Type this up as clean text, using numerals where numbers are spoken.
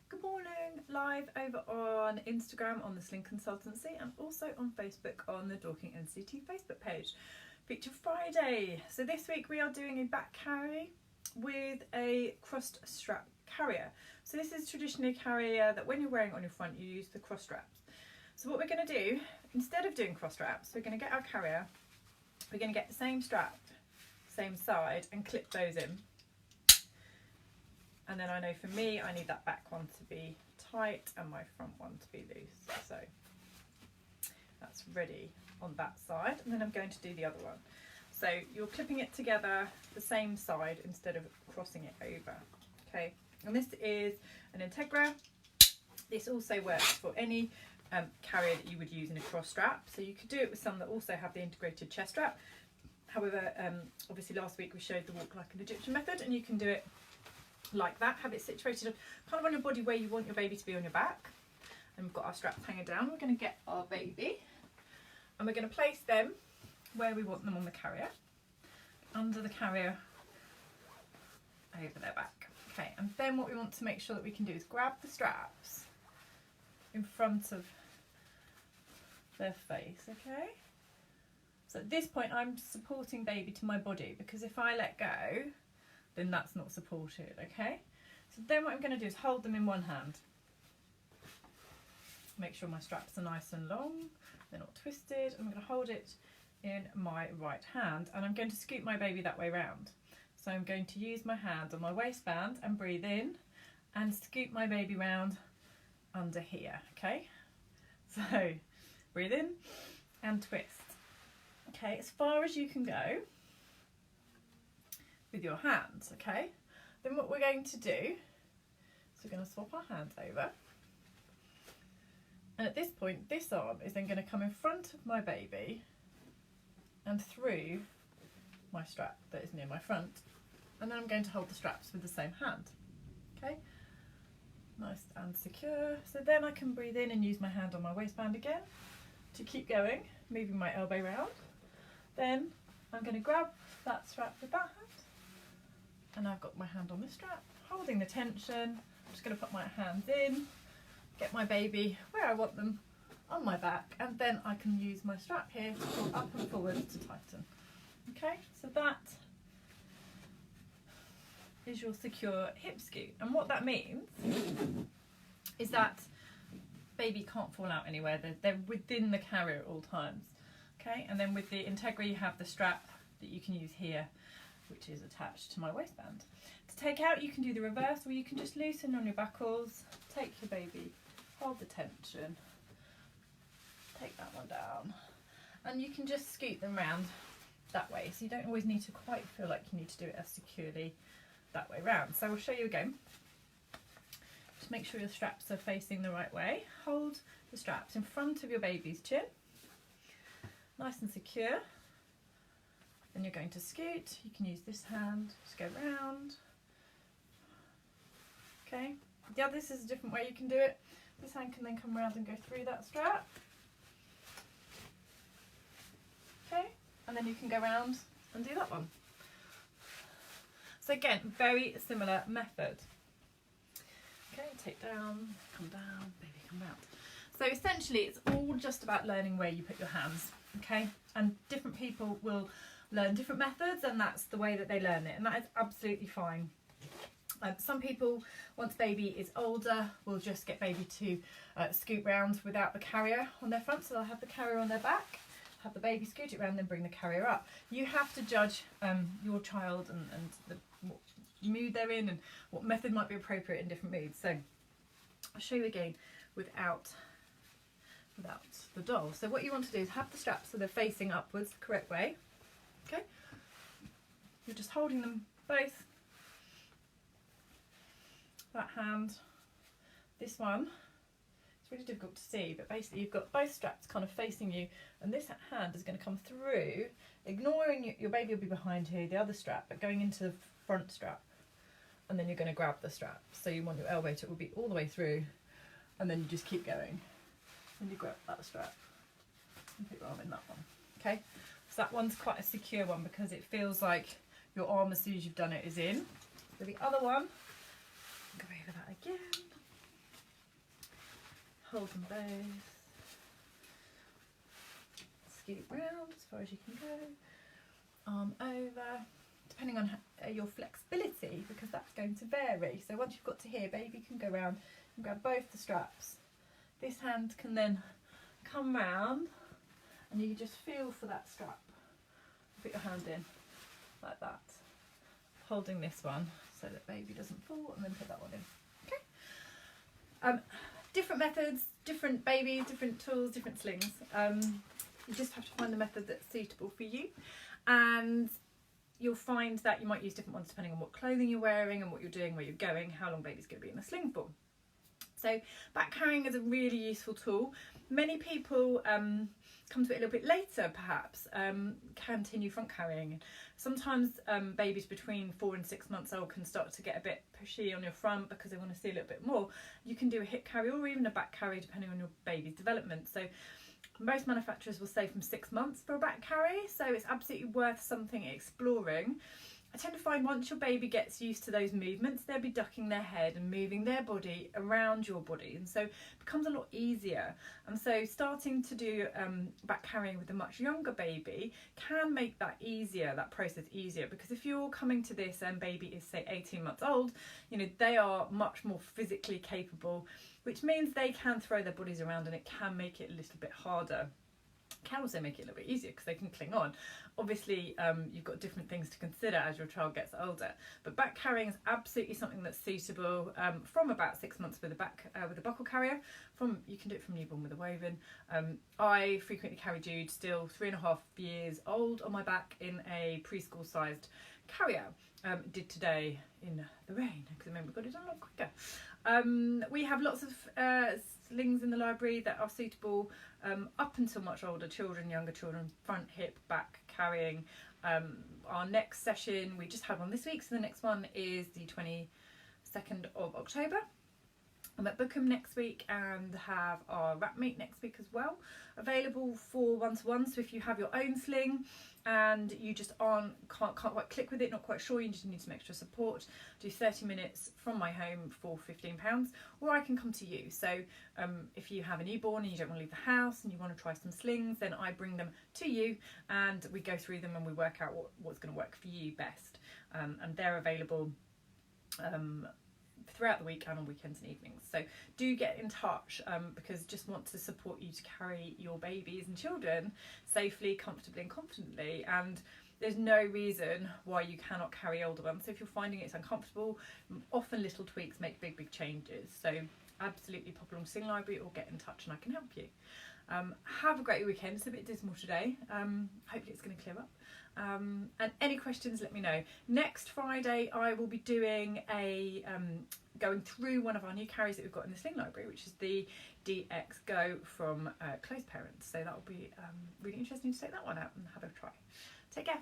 Good morning, live over on Instagram on the Sling Consultancy and also on Facebook on the Dorking NCT Facebook page. Feature Friday. So this week we are doing a back carry with a crossed strap carrier. So this is traditionally a carrier that when you're wearing it on your front you use the cross straps. So what we're going to do, instead of doing cross straps, we're going to get our carrier, we're going to get the same strap, same side and clip those in. And then I know for me, I need that back one to be tight and my front one to be loose. So that's ready on that side. And then I'm going to do the other one. So you're clipping it together the same side instead of crossing it over. Okay. And this is an Integra. This also works for any carrier that you would use in a cross strap. So you could do it with some that also have the integrated chest strap. However, obviously last week we showed the walk like an Egyptian method, and you can do it like that, have it situated kind of on your body where you want your baby to be on your back. And we've got our straps hanging down. We're going to get our baby and we're going to place them where we want them on the carrier, under the carrier, over their back. Okay, and then what we want to make sure that we can do is grab the straps in front of their face. Okay, so at this point I'm supporting baby to my body, because if I let go then that's not supported. Okay, so then what I'm going to do is hold them in one hand. Make sure my straps are nice and long, they're not twisted. I'm going to hold it in my right hand and I'm going to scoop my baby that way round. So I'm going to use my hand on my waistband and breathe in and scoop my baby round under here. Okay, so breathe in and twist. Okay, as far as you can go with your hands. Okay, then what we're going to do is we're going to swap our hands over, and at this point this arm is then going to come in front of my baby and through my strap that is near my front, and then I'm going to hold the straps with the same hand. Okay, nice and secure. So then I can breathe in and use my hand on my waistband again to keep going, moving my elbow round. Then I'm going to grab that strap with that hand, and I've got my hand on the strap, holding the tension. I'm just going to put my hands in, get my baby where I want them on my back, and then I can use my strap here to pull up and forward to tighten. Okay, so that is your secure hip scoot. And what that means is that baby can't fall out anywhere. They're within the carrier at all times. Okay, and then with the Integra you have the strap that you can use here, which is attached to my waistband. To take out you can do the reverse, or you can just loosen on your buckles, take your baby, hold the tension, take that one down, and you can just scoot them round that way, so you don't always need to quite feel like you need to do it as securely that way round. So we'll show you again. Just make sure your straps are facing the right way. Hold the straps in front of your baby's chin, nice and secure. Then you're going to scoot. You can use this hand to go round. Okay, yeah, this is a different way you can do it. This hand can then come around and go through that strap. Okay, and then you can go round and do that one. So again, very similar method. Okay, take down, baby come round. So essentially it's all just about learning where you put your hands. Okay, and different people will learn different methods, and that's the way that they learn it, and that is absolutely fine. Some people, once baby is older, will just get baby to scoot round without the carrier on their front, so they'll have the carrier on their back, have the baby scoot it round, then bring the carrier up. You have to judge your child and what mood they're in and what method might be appropriate in different moods. So I'll show you again without the doll. So what you want to do is have the straps so they're facing upwards the correct way. Okay, you're just holding them both, that hand, this one, it's really difficult to see, but basically you've got both straps kind of facing you, and this hand is going to come through, ignoring your baby will be behind here, the other strap, but going into the front strap, and then you're going to grab the strap, so you want your elbow to be all the way through, and then you just keep going, and you grab that strap and put your arm in that one. Okay, so that one's quite a secure one because it feels like your arm, as soon as you've done it, is in. So the other one, go over that again. hold them both. Scoot round as far as you can go. Arm over, depending on your flexibility, because that's going to vary. So once you've got to here, baby can go round and grab both the straps. This hand can then come round and you just feel for that strap. Put your hand in like that, holding this one so that baby doesn't fall, and then put that one in. Okay. Different methods, different babies, different tools, different slings. You just have to find the method that's suitable for you, and you'll find that you might use different ones depending on what clothing you're wearing and what you're doing, where you're going, how long baby's going to be in the sling for. So back carrying is a really useful tool. Many people come to it a little bit later, perhaps, continue front carrying. Sometimes babies between 4 and 6 months old can start to get a bit pushy on your front because they want to see a little bit more. You can do a hip carry or even a back carry depending on your baby's development. So most manufacturers will say from 6 months for a back carry, so it's absolutely worth something exploring. I tend to find once your baby gets used to those movements, they'll be ducking their head and moving their body around your body, and so it becomes a lot easier. And so starting to do back carrying with a much younger baby can make that easier, that process easier, because if you're coming to this and baby is say 18 months old, you know, they are much more physically capable, which means they can throw their bodies around, and it can make it a little bit harder. Can also make it a little bit easier because they can cling on. Obviously you've got different things to consider as your child gets older, but back carrying is absolutely something that's suitable from about 6 months with a buckle carrier. You can do it from newborn with a woven. I frequently carry Jude, still 3.5 years old, on my back in a preschool sized carrier. Did today in the rain because I remember we got it done a lot quicker. We have lots of slings in the library that are suitable up until much older children, younger children, front, hip, back carrying. Our next session, we just had one this week, so the next one is the 22nd of October. I'm at Bookham next week and have our wrap meet next week as well, available for one-to-one. So if you have your own sling and you just can't quite click with it, not quite sure, you just need some extra support, do 30 minutes from my home for £15, or I can come to you. So if you have a newborn and you don't want to leave the house and you want to try some slings, then I bring them to you and we go through them and we work out what's going to work for you best. And they're available throughout the week and on weekends and evenings. So do get in touch because just want to support you to carry your babies and children safely, comfortably and confidently, and there's no reason why you cannot carry older ones. So if you're finding it's uncomfortable, often little tweaks make big changes. So absolutely pop along to Sling Library or get in touch and I can help you. Have a great weekend. It's a bit dismal today. Hopefully it's going to clear up. And any questions, let me know. Next Friday I will be doing going through one of our new carries that we've got in the Sling Library, which is the DX Go from Close Parents. So that will be really interesting to take that one out and have a try. Take care.